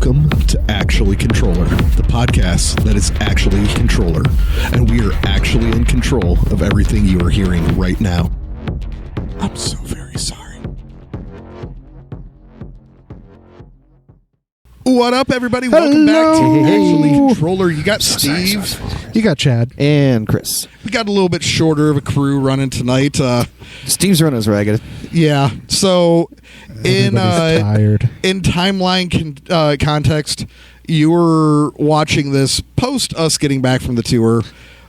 Welcome to Actually Controller, the podcast that is actually Controller, and we are actually in control of everything you are hearing right now. I'm so very sorry. What up, everybody? Welcome back to Actually Controller. You got Steve. You got Chad. And Chris. We got a little bit shorter of a crew running tonight. Steve's running us ragged. Yeah, so in tired. In timeline context, you were watching this post us getting back from the tour.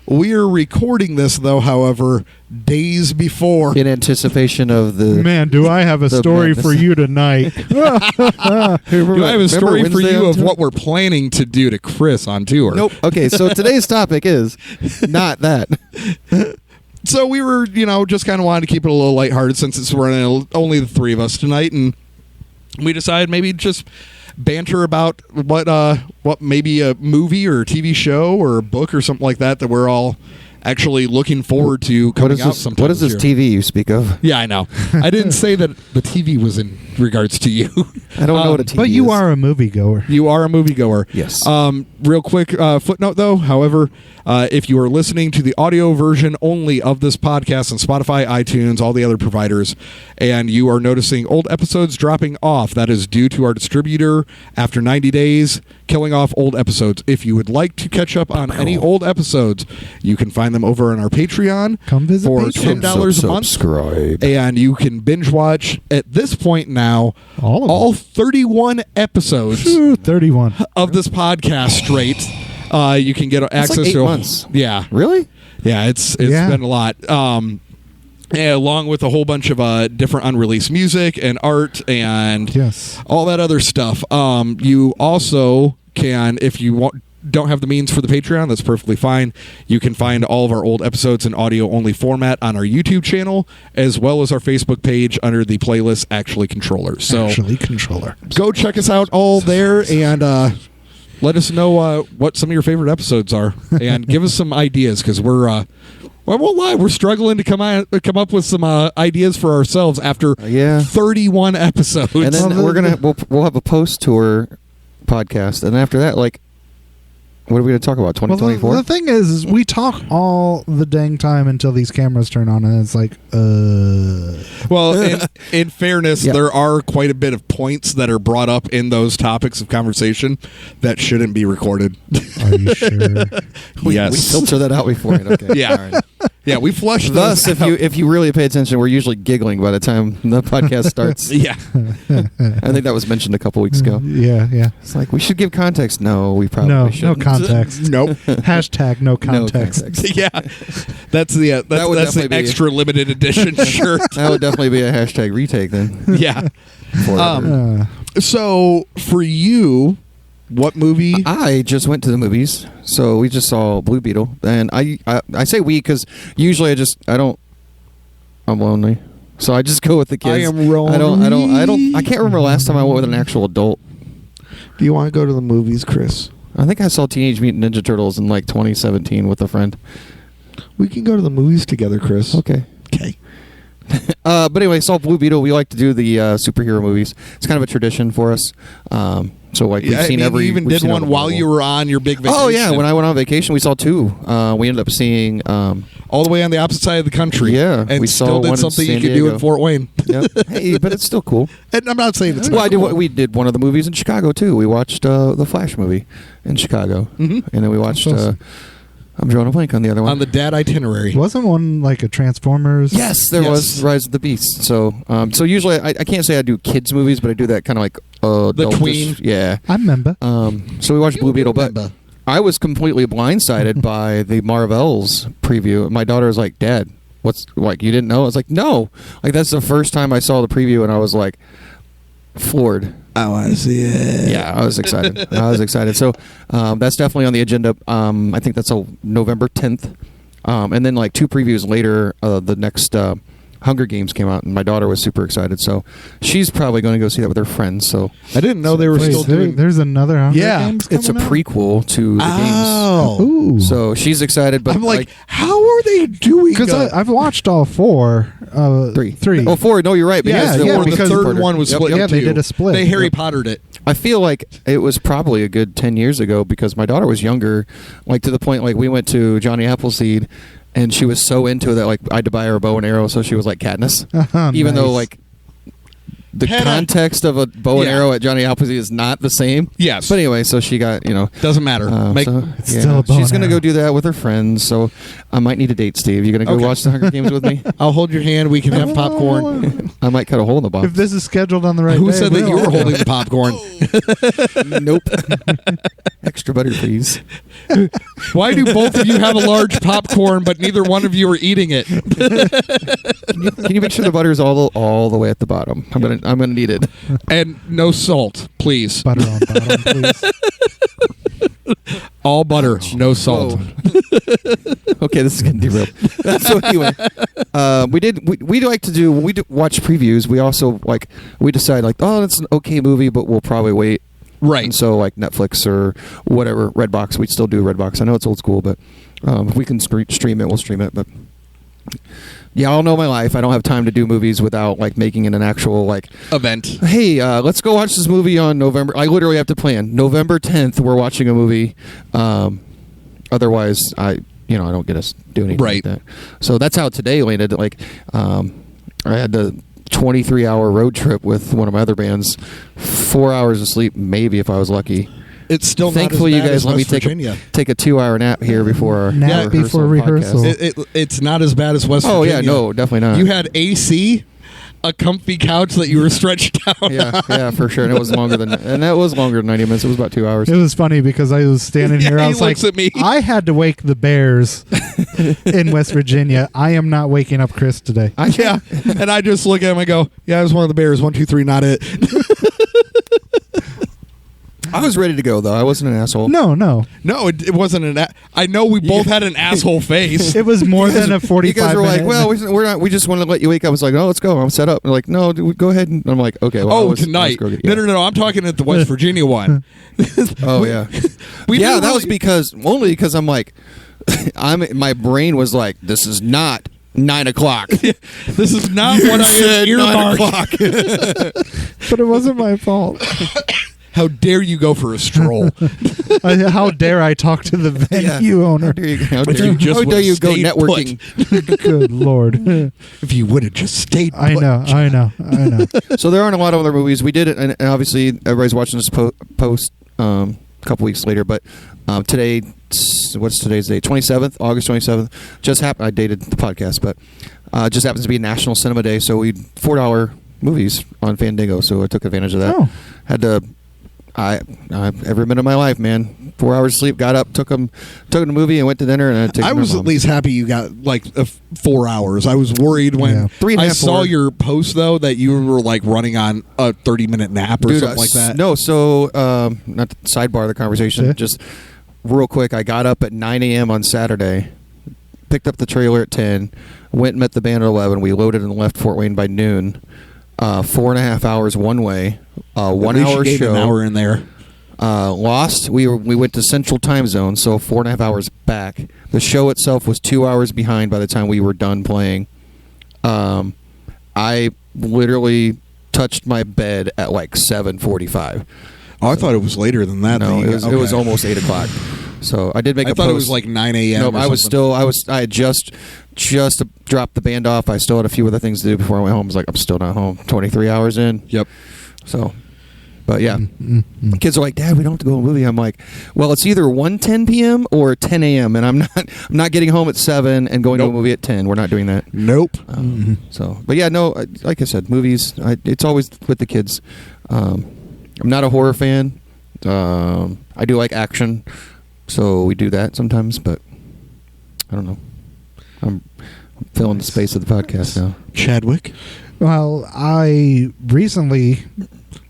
We are recording this, though, however, days before. In anticipation of the... Man, do I have a story for you tonight. Do I have a story for you of what we're planning to do to Chris on tour? Nope. Okay, so today's topic is not that. So we were, just kind of wanted to keep it a little lighthearted since it's running only the three of us tonight, and we decided maybe just banter about what maybe a movie or a TV show or a book or something like that we're all actually looking forward to coming out sometime. What is this TV you speak of? Yeah, I know. I didn't say that the TV was in regards to you. I don't know what a TV is. But you are a moviegoer. You are a moviegoer. Yes. Real quick footnote, though. However, if you are listening to the audio version only of this podcast on Spotify, iTunes, all the other providers, and you are noticing old episodes dropping off, that is due to our distributor, after 90 days, killing off old episodes. If you would like to catch up on any old episodes, you can find them over on our Patreon. Come visit for Patreon. $10 a month. Subscribe. And you can binge watch, at this point now, all 31 episodes 31 of this podcast straight. You can get access like 8 to months. Yeah. Really? Yeah, it's been a lot. Along with a whole bunch of different unreleased music and art and all that other stuff. You also can, if you don't have the means for the Patreon, that's perfectly fine. You can find all of our old episodes in audio-only format on our YouTube channel, as well as our Facebook page under the playlist Actually Controller. So Actually Controller. Go check us out all there and let us know what some of your favorite episodes are, and give us some ideas, because we're won't lie, we're struggling to come up with some ideas for ourselves after 31 episodes. And then we'll have a post-tour podcast, and after that, what are we going to talk about? 2024? Well, the thing is we talk all the dang time until these cameras turn on, and it's like, Well, in fairness, there are quite a bit of points that are brought up in those topics of conversation that shouldn't be recorded. Are you sure? Yes. We filter that out beforehand. Okay. Yeah. All right. Yeah, we flush Thus, those if you really pay attention, we're usually giggling by the time the podcast starts. Yeah. I think that was mentioned a couple weeks ago. Yeah. It's like, we should give context. No, we probably shouldn't. No context. Nope. Hashtag no context. No context. Yeah. That's the be extra limited edition shirt. That would definitely be a hashtag retake then. Yeah. Forever. So, for you, what movie? I just went to the movies, so we just saw Blue Beetle, and I say we because usually I'm lonely, so I just go with the kids. I am lonely. I can't remember last time I went with an actual adult. Do you want to go to the movies, Chris? I think I saw Teenage Mutant Ninja Turtles in 2017 with a friend. We can go to the movies together, Chris. Okay. But anyway, saw Blue Beetle. We like to do the superhero movies. It's kind of a tradition for us. So we've seen every. You even did one while you were on your big vacation. Oh yeah, when I went on vacation, we saw 2. We ended up seeing all the way on the opposite side of the country. Yeah, and we still saw did one something in you San could do in Diego. Fort Wayne. Yep. Hey, but it's still cool. And I'm not saying it's well, not cool. we did one of the movies in Chicago too. We watched the Flash movie in Chicago, and then we watched. I'm drawing a blank on the other one. On the dad itinerary. Wasn't one like a Transformers? Yes, there was Rise of the Beast. So usually I can't say I do kids movies, but I do that kind of like the tween. Yeah, I remember. So we watched Blue Beetle, but I was completely blindsided by the Marvels preview. My daughter was like, "Dad, what's like? You didn't know?" I was like, "No." Like that's the first time I saw the preview, and I was like floored. I want to see it. Yeah, I was excited. So that's definitely on the agenda. I think that's November 10th. And then 2 previews later, the next Hunger Games came out, and my daughter was super excited. So she's probably going to go see that with her friends. So I didn't know they were still doing. There's another Hunger Games it's a prequel to the games. Ooh. So she's excited. But I'm like, how are they doing? Because I've watched all 4. 3. 3. Oh, 4. No, you're right. Because the third one was split. Yeah, they did a split. They Harry Pottered it. I feel like it was probably a good 10 years ago because my daughter was younger, like to the point like we went to Johnny Appleseed and she was so into it that like I had to buy her a bow and arrow, so she was like Katniss. Even though like the context of a bow and arrow at Johnny Appleseed is not the same. Yes. But anyway, so she got, doesn't matter. It's still a bow she's and going to arrow. go do that with her friends, so I might need a date, Steve. You going to go watch the Hunger Games with me? I'll hold your hand. We can have popcorn. I might cut a hole in the box. If this is scheduled on the right Who day, said that you were holding the popcorn? Nope. Extra butter, please. Why do both of you have a large popcorn, but neither one of you are eating it? Can you make sure the butter is all the way at the bottom? I'm gonna need it. And no salt, please. Butter on bottom, please. All butter, no salt. Okay, this is getting derailed. So anyway, we like to do watch previews. We also we decide it's an okay movie, but we'll probably wait. Right. And so Netflix or whatever, Redbox, we'd still do Redbox. I know it's old school, but if we can stream it, we'll stream it. But yeah, I'll know my life. I don't have time to do movies without making it an actual event. Hey, let's go watch this movie on November. I literally have to plan November 10th. We're watching a movie. Otherwise, I don't get us do anything like that. So that's how today landed. I had the 23-hour road trip with one of my other bands. 4 hours of sleep, maybe if I was lucky. It's still thankfully not as bad you guys as let me West take a 2-hour nap here before our rehearsal. It's not as bad as West Virginia. Oh yeah, no, definitely not. You had AC, a comfy couch that you were stretched out. Yeah, for sure. And it was longer than 90 minutes. It was about 2 hours. It was funny because I was standing here. I was like, at me. I had to wake the Bears in West Virginia. I am not waking up Chris today. Yeah, and I just look at him. I go, yeah, I was one of the Bears. 1, 2, 3, not it. I was ready to go though. I wasn't an asshole. No, it wasn't an. I know we both had an asshole face. it was more than a 45. You guys were like, minute. well, we're not. We just want to let you wake up. I was like, no, let's go. I'm set up. And they're like, no, go ahead. And I'm like, okay. Well, tonight. No. I'm talking at the West Virginia one. Oh yeah. That was only because I'm like, my brain was like, this is not 9 o'clock. This is not what I had earmarked. But it wasn't my fault. How dare you go for a stroll? How dare I talk to the venue owner? How dare you go networking? Good Lord. If you would have just stayed put. I know. So there aren't a lot of other movies. We did it, and obviously everybody's watching this post a couple weeks later, but today, what's today's date? 27th, August 27th. Just happened. I dated the podcast, but just happens to be National Cinema Day, so we $4 movies on Fandango, so I took advantage of that. Oh. Had to... every minute of my life, man. 4 hours sleep, got up, took him to the movie, and went to dinner. And I was at least happy you got 4 hours. I was worried when 3.5, I saw 4. your post though that you were running on a 30-minute nap or something like that. No, so not to sidebar the conversation. Just real quick, I got up at 9 a.m. on Saturday, picked up the trailer at 10, went and met the band at 11. We loaded and left Fort Wayne by noon. 4.5 hours one way. 1 hour show. An hour in there. Lost. We went to Central Time Zone, so 4.5 hours back. The show itself was 2 hours behind by the time we were done playing. I literally touched my bed at 7:45. Oh, I thought it was later than that. No, it was almost 8 o'clock. So I did make a post. I thought it was 9 a.m. No, I had just dropped the band off. I still had a few other things to do before I went home. I was like, I'm still not home. 23 hours in. Yep. So, but yeah. Kids are like, Dad, we don't have to go to a movie. I'm like, well, it's either 1:10 p.m. or 10 a.m. and I'm not getting home at 7 and going to a movie at 10. We're not doing that. Nope. So, but yeah, no, like I said, movies, it's always with the kids. I'm not a horror fan. I do like action. So we do that sometimes, but I don't know. I'm filling the space of the podcast now. Chadwick? Well, I recently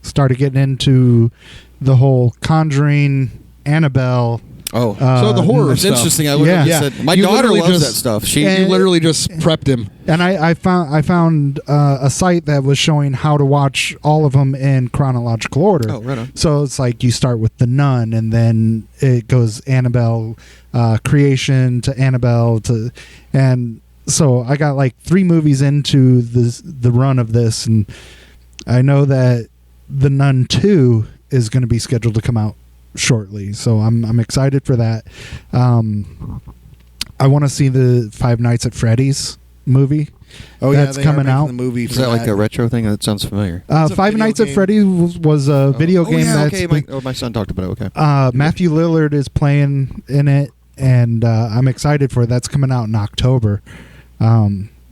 started getting into the whole Conjuring, Annabelle. Oh, so the horror that's stuff. Interesting. I literally said my daughter loves that stuff. You literally just prepped him. And I found a site that was showing how to watch all of them in chronological order. Oh, right on. So it's like you start with The Nun, and then it goes Annabelle, Creation to Annabelle to, and so I got 3 movies into the run of this, and I know that The Nun 2 is going to be scheduled to come out shortly, so I'm excited for that. I want to see the Five Nights at Freddy's movie. Oh, that's yeah, coming out. The movie is that like a retro thing? That sounds familiar. Five Nights at Freddy's was a video game. Yeah, that's okay. My son talked about it. Okay. Matthew Lillard is playing in it, and I'm excited for it. That's coming out in October.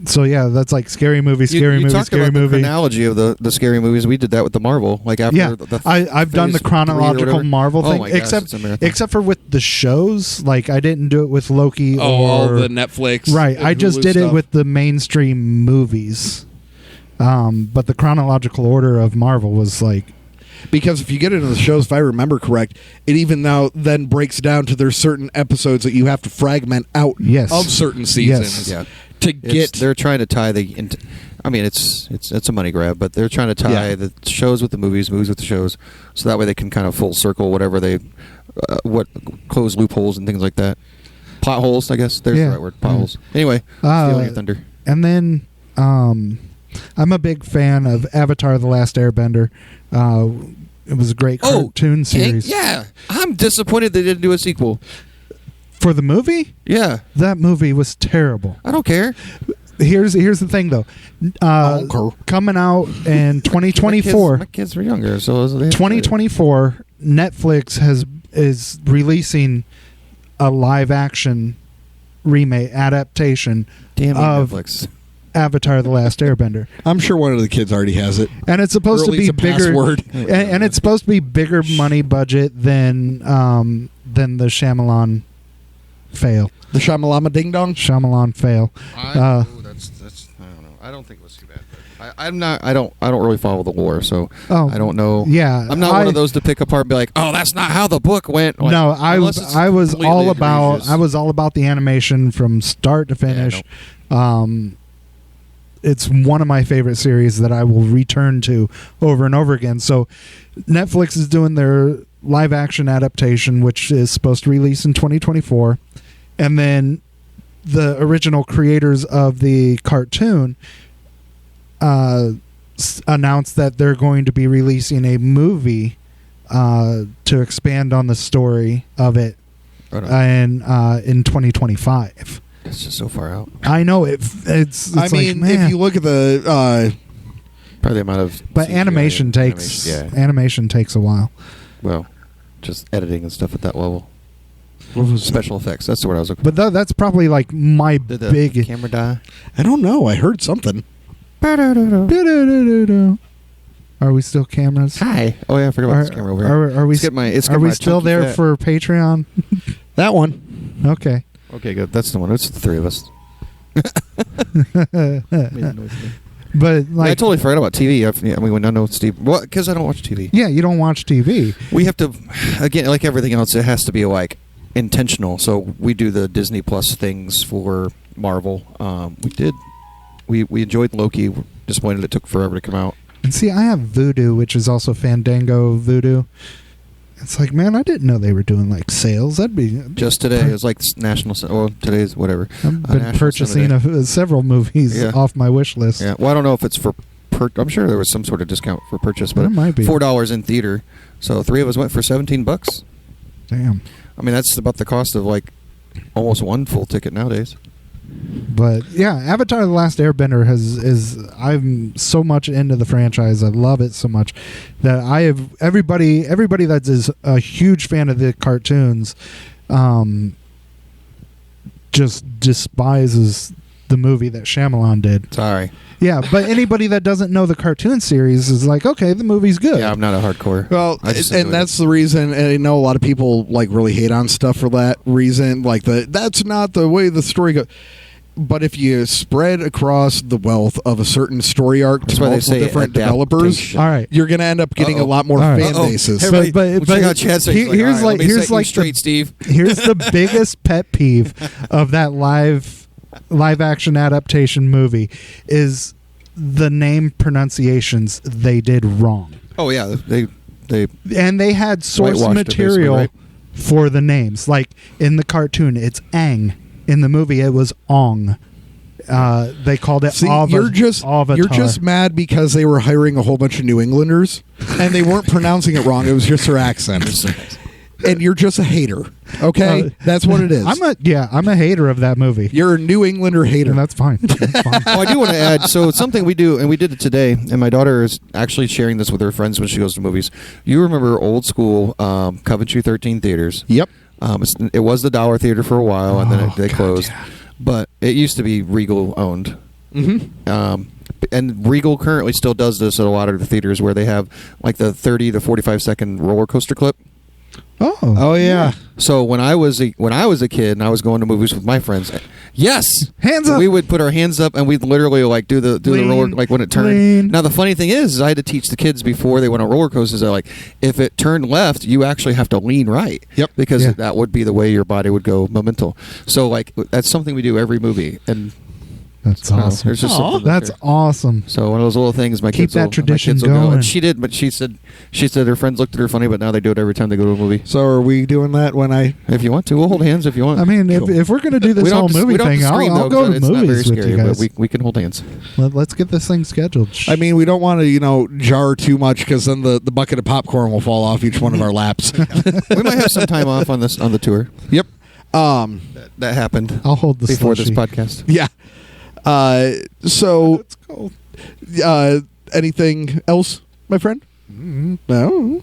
So yeah, that's like scary movie, scary movie, talked scary about movie. The chronology of the scary movies. We did that with the Marvel. Like after I've done the chronological Marvel thing, my gosh, except for with the shows. Like I didn't do it with Loki all the Netflix. Right, I just did stuff. it with the mainstream movies. But the chronological order of Marvel was like. Because if you get into the shows, if I remember correct, it even now then breaks down to there's certain episodes that you have to fragment out of certain seasons. Yes. Yeah. They're trying to tie I mean, it's a money grab, but they're trying to tie the shows with the movies with the shows, so that way they can kind of full circle whatever they close loopholes and things like that. Plot holes, I guess. There's the right word. Plot holes. Anyway, stealing your thunder. And then I'm a big fan of Avatar: The Last Airbender. It was a great cartoon series. Yeah, I'm disappointed they didn't do a sequel. For the movie? Yeah. That movie was terrible. I don't care. Here's the thing, though. Coming out in 2024. My kids were younger, so 2024, Netflix is releasing a live-action remake adaptation of Netflix. Avatar: The Last Airbender. I'm sure one of the kids already has it. And it's supposed to be bigger. And it's supposed to be bigger money budget than the Shyamalan fail. The Shyamalama Ding Dong? Shyamalan fail. That's I don't know. I don't think it was too bad. I don't really follow the lore, so I don't know. Yeah, I'm not one of those to pick apart and be like, oh, that's not how the book went. Like, no, I was all about the animation from start to finish. Yeah, it's one of my favorite series that I will return to over and over again. So Netflix is doing their live action adaptation, which is supposed to release in 2024. And then the original creators of the cartoon announced that they're going to be releasing a movie to expand on the story of it in 2025. It's just so far out. I know it's. I mean, like, if you look at the probably the amount of, but animation takes a while. Well, just editing and stuff at that level. Special effects. That's the word I was looking for. But that's probably like my big camera die. I don't know. I heard something. Are we still cameras? Hi. Oh yeah, I forgot about this camera over here. Are we still there for Patreon? That one. Okay. Okay, good. That's the one. It's the three of us. But like, I totally forgot about TV. I know Steve. Well, because I don't watch TV. Yeah, you don't watch TV. We have to, again, like everything else, it has to be like intentional. So we do the Disney Plus things for Marvel. We enjoyed Loki. We're disappointed it took forever to come out. And see, I have Vudu, which is also Fandango Vudu. It's like, man, I didn't know they were doing like sales. That'd be just today. It was like national. Well, today's whatever. I've been purchasing several movies off my wish list. Yeah. Well, I don't know if it's for. I'm sure there was some sort of discount for purchase, but it might be $4 in theater. So three of us went for $17. Damn. I mean, that's about the cost of like almost one full ticket nowadays. But yeah, Avatar: The Last Airbender I'm so much into the franchise. I love it so much that I have everybody that is a huge fan of the cartoons just despises the movie that Shyamalan did. Sorry. Yeah, but anybody that doesn't know the cartoon series is like, okay, the movie's good. Yeah, I'm not a hardcore. Well, and that's the reason. And I know a lot of people like really hate on stuff for that reason. Like that's not the way the story goes. But if you spread across the wealth of a certain story arc to multiple different developers, all right, you're going to end up getting a lot more fan bases. But here's like straight, Steve. Here's the biggest pet peeve of that live action adaptation movie is the name pronunciations they did wrong. Oh yeah, they had source material for the names. Like in the cartoon, it's Aang. In the movie, it was Ong. They called it You're just mad because they were hiring a whole bunch of New Englanders and they weren't pronouncing it wrong. It was just their accent. And you're just a hater. Okay? That's what it is. I'm a hater of that movie. You're a New Englander hater. And that's fine. That's fine. Oh, I do want to add, so something we do, and we did it today, and my daughter is actually sharing this with her friends when she goes to movies. You remember old school Coventry 13 theaters? Yep. It was the Dollar Theater for a while, and then they closed. Yeah. But it used to be Regal owned. Mm-hmm. And Regal currently still does this at a lot of the theaters where they have like the 30 to 45 second roller coaster clip. Oh yeah. So when I was a kid and I was going to movies with my friends, yes, hands up. We would put our hands up and we'd literally like do the roller like when it turned. Lean. Now the funny thing is I had to teach the kids before they went on roller coasters that like if it turned left, you actually have to lean right. Yep. Because that would be the way your body would go momental. So like that's something we do every movie and. That's awesome. There's just that's awesome. So one of those little things my Keep kids that tradition going. And she did, but she said her friends looked at her funny, but now they do it every time they go to a movie. So are we doing that when If you want to, we'll hold hands if you want. I mean, if we're going to do this whole movie thing, I'll go to movies with you guys. But we can hold hands. Let's get this thing scheduled. I mean, we don't want to, jar too much because then the bucket of popcorn will fall off each one of our laps. We might have some time off on the tour. Yep. That happened. I'll hold the before slushy. this podcast. Yeah. So, Let's go. Anything else, my friend? Mm-hmm. No.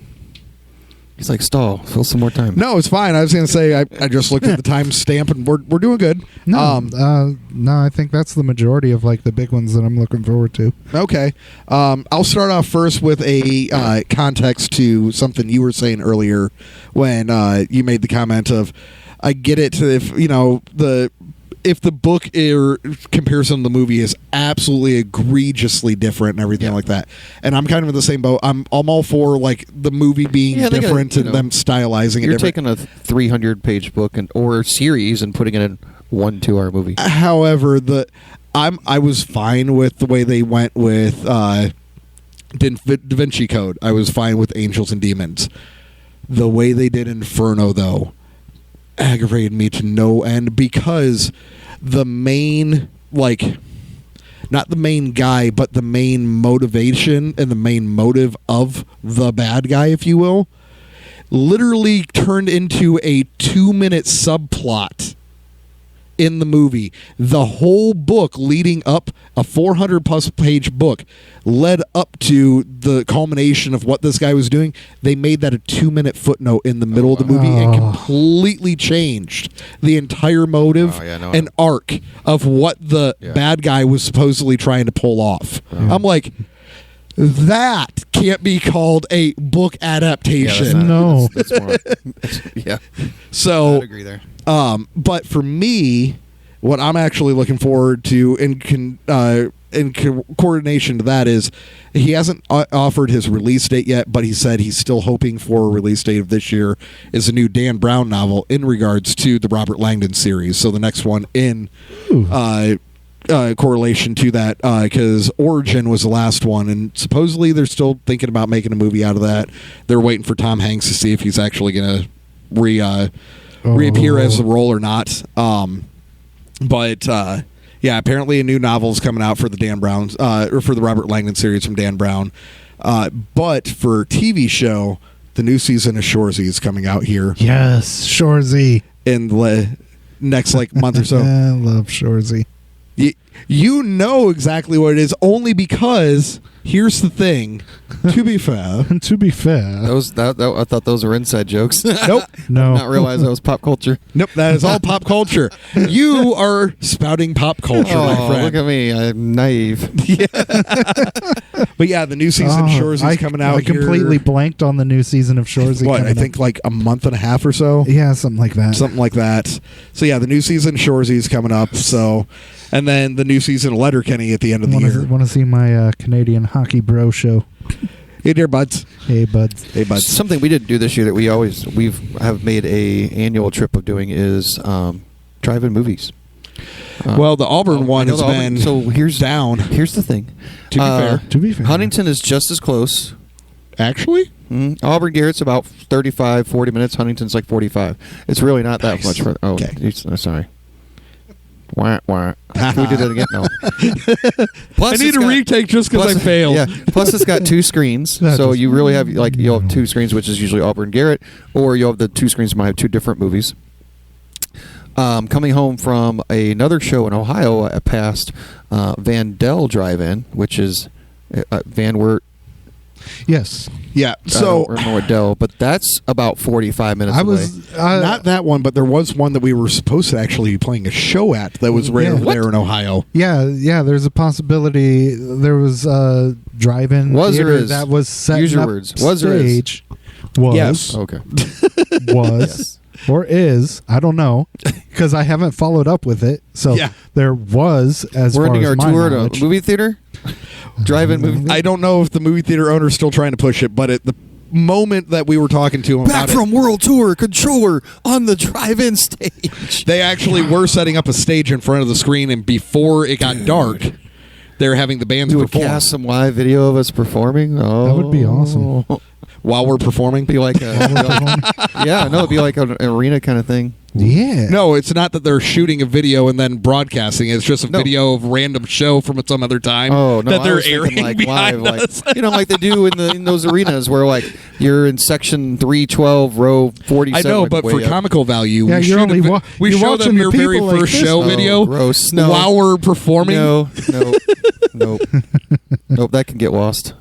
He's like, stall. Fill some more time. No, it's fine. I was going to say I just looked at the time stamp and we're doing good. No, I think that's the majority of like the big ones that I'm looking forward to. Okay. I'll start off first with a context to something you were saying earlier when you made the comment of I get it if the book or comparison to the movie is absolutely egregiously different and everything like that, and I'm kind of in the same boat. I'm all for like the movie being different and them stylizing it. You're taking a 300-page book or series and putting it in 1 2-hour movie. However, I was fine with the way they went with Da Vinci Code. I was fine with Angels and Demons. The way they did Inferno, though, aggravated me to no end because the main, not the main guy, but the main motivation and the main motive of the bad guy, if you will, literally turned into a 2-minute subplot in the movie. The whole book leading up, a 400-plus page book, led up to the culmination of what this guy was doing. They made that a 2-minute footnote in the middle of the movie and completely changed the entire motive and arc of what the bad guy was supposedly trying to pull off. I'm like, that can't be called a book adaptation. That's more, So I'd agree there. But for me, what I'm actually looking forward to in coordination to that is he hasn't offered his release date yet, but he said he's still hoping for a release date of this year is a new Dan Brown novel in regards to the Robert Langdon series. So the next one in correlation to that, because Origin was the last one, and supposedly they're still thinking about making a movie out of that. They're waiting for Tom Hanks to see if he's actually going to reappear as the role or not. But apparently a new novel is coming out for the Dan Brown or for the Robert Langdon series from Dan Brown. But for TV show, the new season of Shoresy is coming out here. Yes, Shoresy. In the next month or so. I love Shoresy. You know exactly what it is, only because here's the thing. To be fair, I thought those were inside jokes. Nope. No. I did not realize that was pop culture. Nope, that is all pop culture. You are spouting pop culture, my friend. Look at me, I'm naive. But yeah, the new season of Shoresy is coming out. I completely blanked on the new season of Shoresy. What, I think a month and a half or so? Yeah, something like that. So yeah, the new season of Shoresy is coming up. So, and then the new season of Letterkenny at the end of the year. Want to see my Canadian hockey bro show? Hey there, buds. Hey buds. Hey buds. Something we didn't do this year that we have made a annual trip of doing is drive-in movies. Well, the Auburn one has been down. Here's the thing. To be fair, Huntington is just as close. Actually? Mm-hmm. Auburn Garrett's about 35, 40 minutes. Huntington's like 45. It's really not that much further. Oh, okay. Sorry. Wah, wah. Can we do that again? No. Plus, I need a retake just because I failed. Yeah. Plus, it's got 2 screens, so you really have you'll have 2 screens, which is usually Auburn Garrett, or you'll have the 2 screens might have 2 different movies. Coming home from another show in Ohio, I passed Van Dell Drive-In, which is Van Wert. Yes. Yeah. So or Nordell, but that's about 45 minutes away. Not that one, but there was one that we were supposed to actually be playing a show at that was there in Ohio. Yeah. There's a possibility. There was a drive-in theater that was set Use your up words. Was or is? Was. Yes. Okay. Was. Yes. Or is, I don't know, because I haven't followed up with it. So there was, as we're far ending as our my tour knowledge. at a movie theater, drive-in movie. I don't know if the movie theater owner's still trying to push it, but at the moment that we were talking to him back about from World Tour, Contrøller on the drive-in stage. They actually were setting up a stage in front of the screen, and before it got dark, they were having the bands perform. Cast some live video of us performing. Oh, that would be awesome. While we're performing, be like it'd be like an arena kind of thing. Yeah. No, it's not that they're shooting a video and then broadcasting. It's just a video of random show from some other time. Oh no, that they're airing like behind live, us. like like they do in those arenas where like you're in section 312, row 47. I know, but for comical value, we show them your very first show video gross. No. while we're performing. Nope. That can get lost.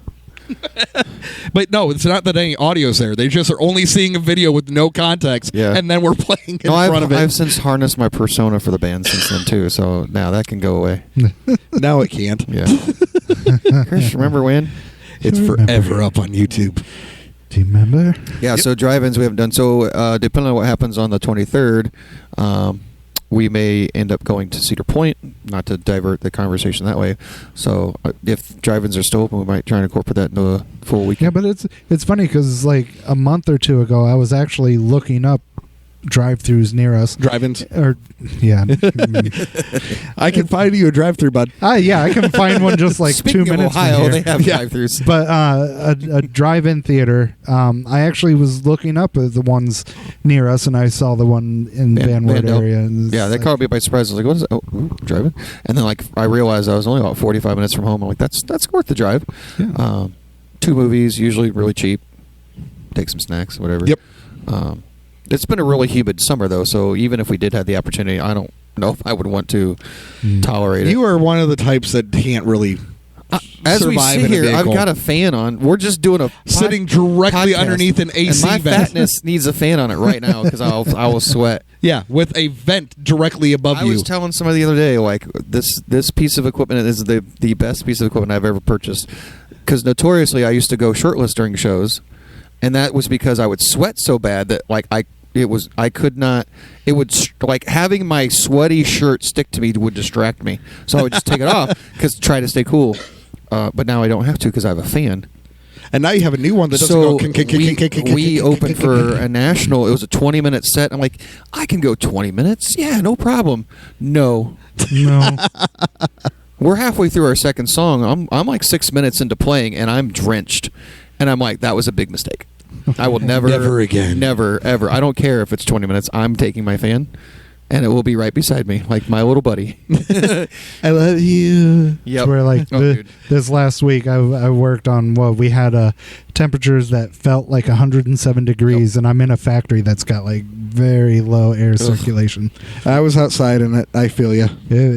But no, it's not that any audio's there. They just are only seeing a video with no context, and then we're playing in front of it. I've since harnessed my persona for the band since then too, so now that can go away. Now it can't. Yeah. Chris, remember when? It's forever up on YouTube. Do you remember? Yeah. So drive-ins we haven't done. So depending on what happens on the 23rd, we may end up going to Cedar Point, not to divert the conversation that way. So if drive-ins are still open, we might try and incorporate that into a full weekend. Yeah, but it's funny because like a month or two ago, I was actually looking up drive-thrus near us. Drive-ins? I can find you a drive-thru, bud. Yeah, I can find one just like Speaking 2 minutes of Ohio, from here. they have drive-thrus. But a drive-in theater, I actually was looking up at the ones near us, and I saw the one in Van Wert area. And yeah, that caught me by surprise. I was like, what is that? Oh, drive-in? And then like I realized I was only about 45 minutes from home. I'm like, that's worth the drive. Yeah. 2 movies, usually really cheap. Take some snacks, whatever. Yep. It's been a really humid summer, though, so even if we did have the opportunity, I don't know if I would want to tolerate it. You are one of the types that can't really as we survive sit in a here, I've vehicle. got a fan on. We're just doing a sitting directly podcast, underneath an AC and my vent. fatness needs a fan on it right now because I will sweat. Yeah, with a vent directly above I you. was telling somebody the other day, like this piece of equipment is the best piece of equipment I've ever purchased. Because notoriously, I used to go shirtless during shows, and that was because I would sweat so bad that like I could not. It would like having my sweaty shirt stick to me would distract me. So I would just take it off because try to stay cool. But now I don't have to because I have a fan. And now you have a new one that doesn't go. We opened for a national. It was a 20-minute set. I'm like, I can go 20 minutes. Yeah, no problem. No. We're halfway through our second song. I'm like 6 minutes into playing, and I'm drenched. And I'm like, that was a big mistake. I will never again. Never, ever. I don't care if it's 20 minutes. I'm taking my fan, and it will be right beside me, like my little buddy. I love you. Yep. Where like this last week, I worked on we had temperatures that felt like 107 degrees, and I'm in a factory that's got like very low air circulation. I was outside in it. I feel you.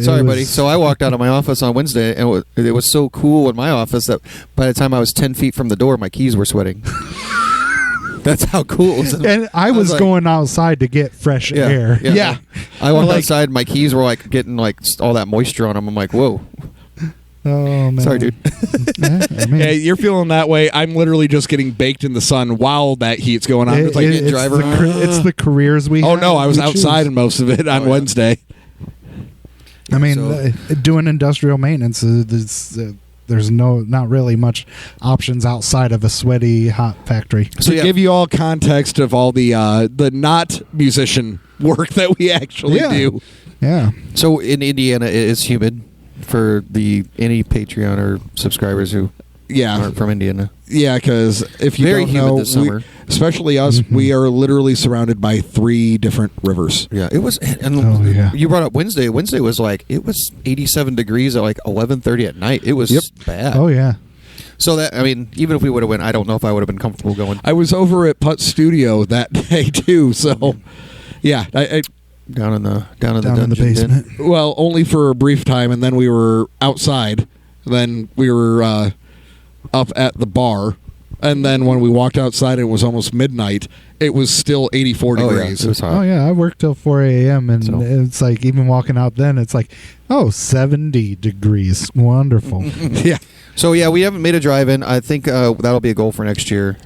Sorry, buddy. So I walked out of my office on Wednesday, and it was so cool in my office that by the time I was 10 feet from the door, my keys were sweating. That's how cool it was. And I was like, going outside to get fresh air. Yeah. I went outside. My keys were like getting like all that moisture on them. I'm like, whoa. Oh, man. Sorry, dude. Yeah, you're feeling that way. I'm literally just getting baked in the sun while that heat's going on. It's like it's the careers we have. Oh, no. I was outside in most of it on Wednesday. I mean, doing industrial maintenance, there's not really much options outside of a sweaty, hot factory. So to give you all context of all the not musician work that we actually do. Yeah. So in Indiana, it is humid for any Patreon or subscribers who Yeah, from Indiana. Yeah, because if you Very don't humid know, this summer. Especially us, we are literally surrounded by 3 different rivers. Yeah, it was. And you brought up Wednesday. Wednesday was like it was 87 degrees at like 11:30 at night. It was bad. Oh yeah. So that, I mean, even if we would have went, I don't know if I would have been comfortable going. I was over at Putt Studio that day too. So, yeah, I down in the basement. well, only for a brief time, and then we were outside. Then we were up at the bar, and then when we walked outside, it was almost midnight. It was still 84 degrees. Yeah, it was hot. Oh yeah, I worked till 4 a.m. and it's like even walking out then, it's like 70 degrees. Wonderful. Yeah. So yeah, we haven't made a drive-in. I think that'll be a goal for next year.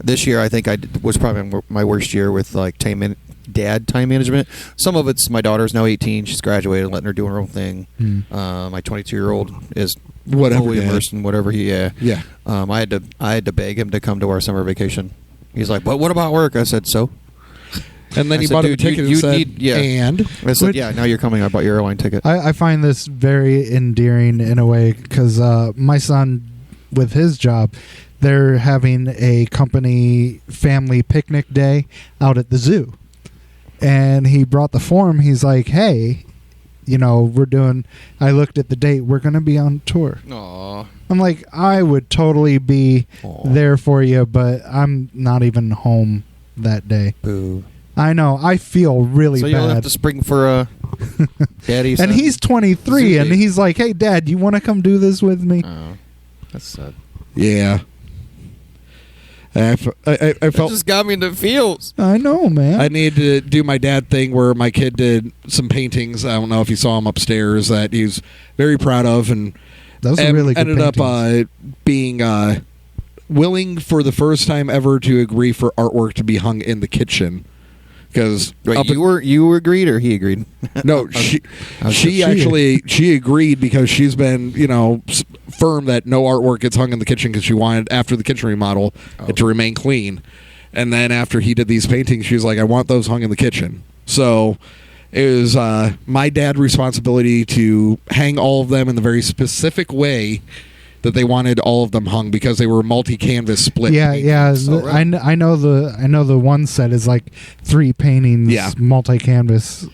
This year, I think was probably my worst year with like dad time management. Some of it's my daughter's now 18. She's graduated, letting her do her own thing. My 22-year-old is fully immersed in whatever he. Yeah. I had to beg him to come to our summer vacation. He's like, "But what about work?" I said, "So." And then he bought a ticket and said, and? I said, yeah, now you're coming. I bought your airline ticket. I find this very endearing in a way because my son, with his job, they're having a company family picnic day out at the zoo. And he brought the form. He's like, hey, I looked at the date. We're going to be on tour. Aww. I'm like, I would totally be there for you, but I'm not even home that day. Boo. I know. I feel really bad. So you'll have to spring for daddy. And he's 23, and he's like, "Hey, Dad, you want to come do this with me?" Oh, that's sad. Yeah. I felt that just got me in the feels. I know, man. I needed to do my dad thing where my kid did some paintings. I don't know if you saw him upstairs that he was very proud of, and those are really good ended up being willing for the first time ever to agree for artwork to be hung in the kitchen. Because you agreed or he agreed? No, she agreed because she's been firm that no artwork gets hung in the kitchen because she wanted after the kitchen remodel it to remain clean. And then after he did these paintings, she was like, I want those hung in the kitchen. So it was my dad's responsibility to hang all of them in the very specific way that they wanted all of them hung because they were multi-canvas split. Yeah. So, I know the one set is like 3 paintings, multi-canvas.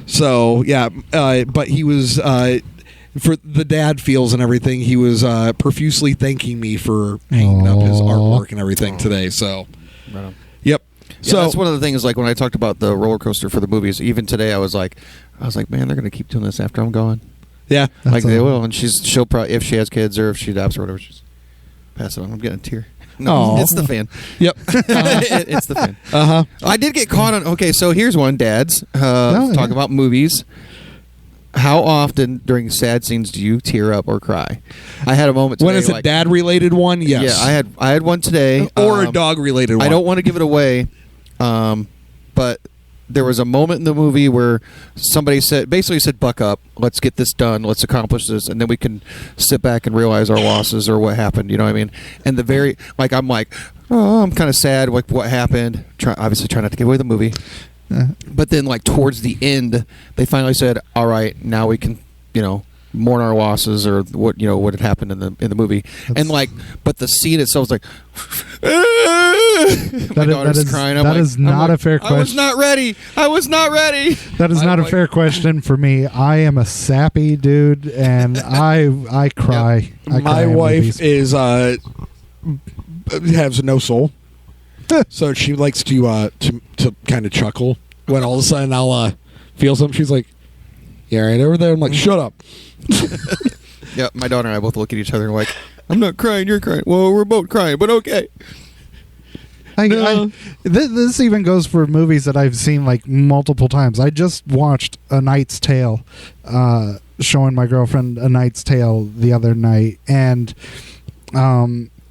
So yeah, but he was for the dad feels and everything. He was profusely thanking me for hanging up his artwork and everything today. So, right. Yep. Yeah, so that's one of the things. Like when I talked about the roller coaster for the movies, even today, I was like, man, they're gonna keep doing this after I'm gone. Yeah, like they will, and she'll probably, if she has kids or if she adopts or whatever, she's pass it on. I'm getting a tear. No, it's the fan. Yep, it's the fan. I did get caught on. Okay, so here's one. Dads talk about movies. How often during sad scenes do you tear up or cry? I had a moment today. When it's a dad-related one, yes. Yeah, I had one today, or a dog-related one. I don't want to give it away, but there was a moment in the movie where somebody basically said, "Buck up, let's get this done, let's accomplish this, and then we can sit back and realize our losses or what happened." You know what I mean? And I'm like, oh, I'm kind of sad, like what happened. Obviously, try not to give away the movie. But then, like towards the end, they finally said, "All right, now we can, mourn our losses or what had happened in the movie." And but the scene itself was like, my daughter's crying. That is not a fair question. I was not ready. That is not a fair question for me. I am a sappy dude, and I cry. Yep. My wife is has no soul. So she likes to kind of chuckle when all of a sudden I'll feel something. She's like, "Yeah, right over there." I'm like, "Shut up." Yeah, my daughter and I both look at each other and like, "I'm not crying, you're crying." Well, we're both crying, but okay. This even goes for movies that I've seen like multiple times. I just watched A Knight's Tale, showing my girlfriend A Knight's Tale the other night, and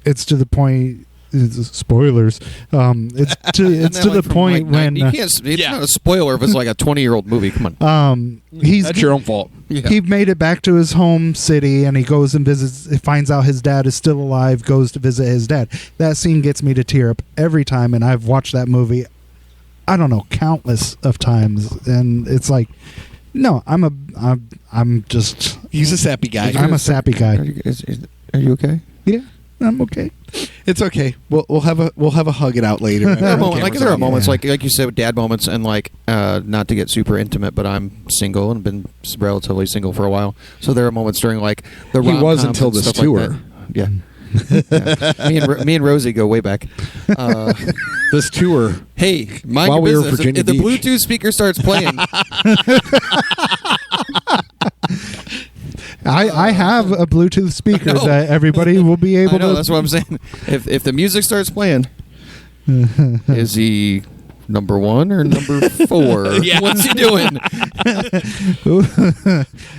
it's to the point. Spoilers. It's to the point when you can't. It's not a spoiler if it's like a 20-year-old movie. Come on. That's your own fault. Yeah. He made it back to his home city, and he goes and visits. He finds out his dad is still alive. Goes to visit his dad. That scene gets me to tear up every time, and I've watched that movie. I don't know, countless of times, and it's like, no, I'm just. He's a sappy guy. I'm a sappy guy. Are you okay? Yeah, I'm okay. It's okay. We'll have a hug it out later. There are moments like you said, dad moments, and like not to get super intimate, but I'm single and been relatively single for a while. So there are moments during like the he was until this tour. Like yeah. Me and Rosie go way back. This tour. Hey, mind while your we business. were Virginia If the Beach. Bluetooth speaker starts playing, I have a Bluetooth speaker that everybody will be able to. That's what I'm saying. If the music starts playing, is he number 1 or number 4? Yeah. What's he doing?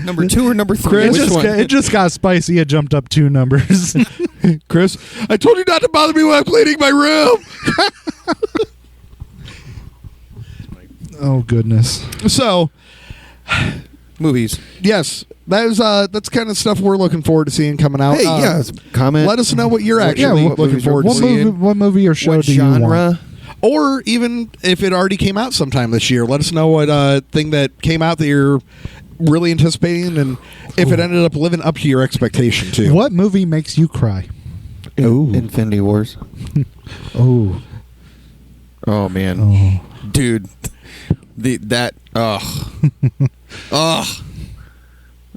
Number 2 or number 3? Chris, Which one? it just got spicy. It jumped up 2 numbers. Chris, I told you not to bother me when I'm cleaning my room. Oh goodness. So, Movies. yes, that's kind of stuff we're looking forward to seeing coming out. Hey, comment. Let us know what you're actually looking forward to seeing. What movie or show What do you genre? want? Or even if it already came out sometime this year, let us know what thing that came out that you're really anticipating, and if it ended up living up to your expectation too. What movie makes you cry? Infinity Wars. Oh man, dude, I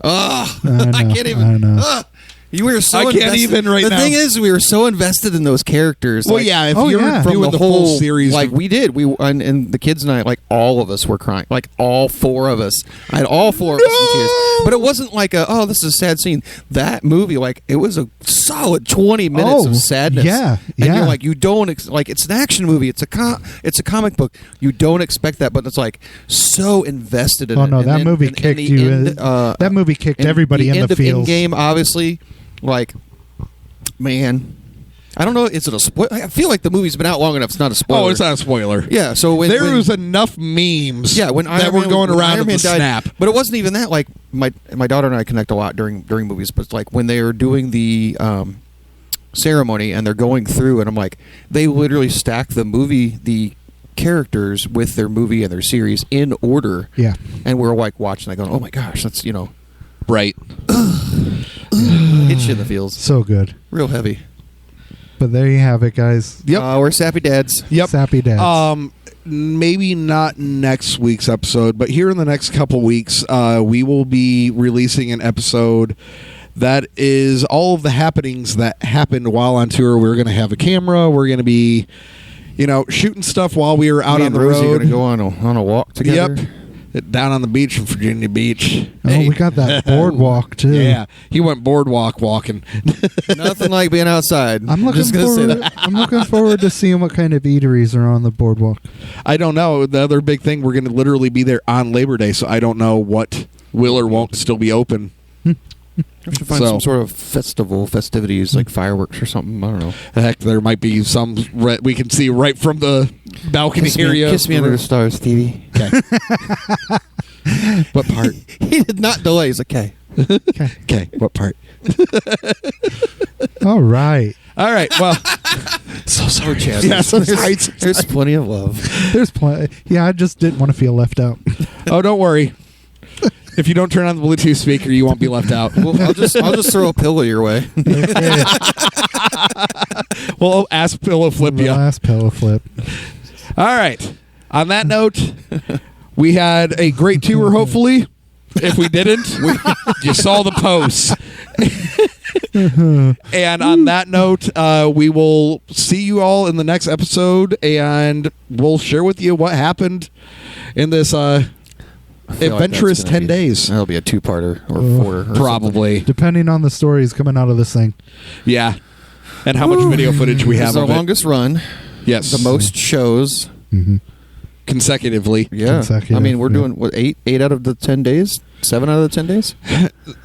can't even. I know. You were so I can't invested. even right the now. The thing is, we were so invested in those characters. Well, like, yeah, if you're yeah. from doing the whole series, like we did, and the kids and I, like all of us were crying, like all 4 of us. I had all 4 of us in tears, but it wasn't like this is a sad scene. That movie, like it was a solid 20 minutes of sadness. Yeah, and yeah. you're like, you don't like it's an action movie. It's a comic book. You don't expect that, but it's like so invested in it. Oh no, And that then movie in kicked the you. end, That movie kicked everybody in the feels. Game, obviously, like. Man, I don't know. Is it a spoiler? I feel like the movie's been out long enough. It's not a spoiler. oh, it's not a spoiler. Yeah. So when There was enough memes. that were going around in the snap. But it wasn't even that. Like my daughter and I connect a lot during movies. But it's like when they are doing the ceremony and they're going through, and I'm like, they literally stack the characters with their movie and their series in order. Yeah. And we're like watching, like going, oh my gosh, that's Right. hits you in the feels. So good. Real heavy. But there you have it, guys. Yep. We're sappy dads. Yep. Sappy dads. Maybe not next week's episode, but here in the next couple weeks, we will be releasing an episode that is all of the happenings that happened while on tour. We're going to have a camera. We're going to be, shooting stuff while we were out on the Rosie road. Going to go on a walk together. Yep. Down on the beach in Virginia Beach. Oh, we got that boardwalk too. Yeah, he went boardwalk walking. Nothing like being outside. I'm looking Just gonna say that. I'm looking forward to seeing what kind of eateries are on the boardwalk. I don't know. The other big thing, we're going to literally be there on Labor Day, so I don't know what will or won't still be open. We should find some sort of festivities, like fireworks or something. I don't know. Heck, there might be some we can see right from the balcony area. Kiss me under the stars, Stevie. Okay. What part? He did not delay. He's like, okay. Okay. What part? All right. All right. Well, So sorry, Chad. yeah, so sorry. There's plenty of love. There's plenty. Yeah, I just didn't want to feel left out. Oh, don't worry. If you don't turn on the Bluetooth speaker, you won't be left out. Well, I'll just throw a pillow your way. We'll ask Pillow Flip you. Last pillow flip. All right. On that note, we had a great tour, hopefully. If we didn't, you saw the posts. And on that note, we will see you all in the next episode, and we'll share with you what happened in this adventurous 10 days. That'll be a 2-parter or 4. Or Probably. Depending on the stories coming out of this thing. Yeah. And how much video footage we have It's our of it. longest run. Yes. The most shows. Mm-hmm. Consecutively. Yeah. I mean, we're doing, what, 8 out of the 10 days? 7 out of the 10 days?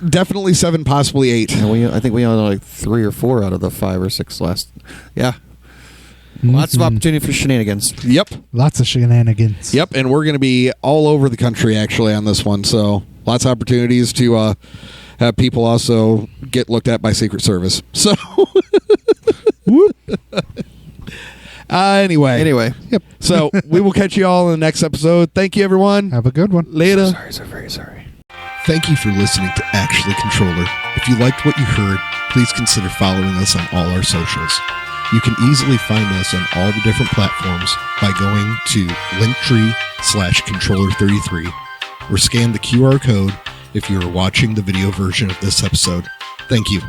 Definitely 7, possibly 8. And I think we only like 3 or 4 out of the 5 or 6 last. Yeah. Lots of opportunity for shenanigans. Yep. Lots of shenanigans. Yep. And we're going to be all over the country, actually, on this one. So lots of opportunities to have people also get looked at by Secret Service. So anyway. Yep. So we will catch you all in the next episode. Thank you, everyone. Have a good one. Later. So very sorry. Thank you for listening to Actually Controller. If you liked what you heard, please consider following us on all our socials. You can easily find us on all the different platforms by going to linktree/controller33 or scan the QR code if you are watching the video version of this episode. Thank you.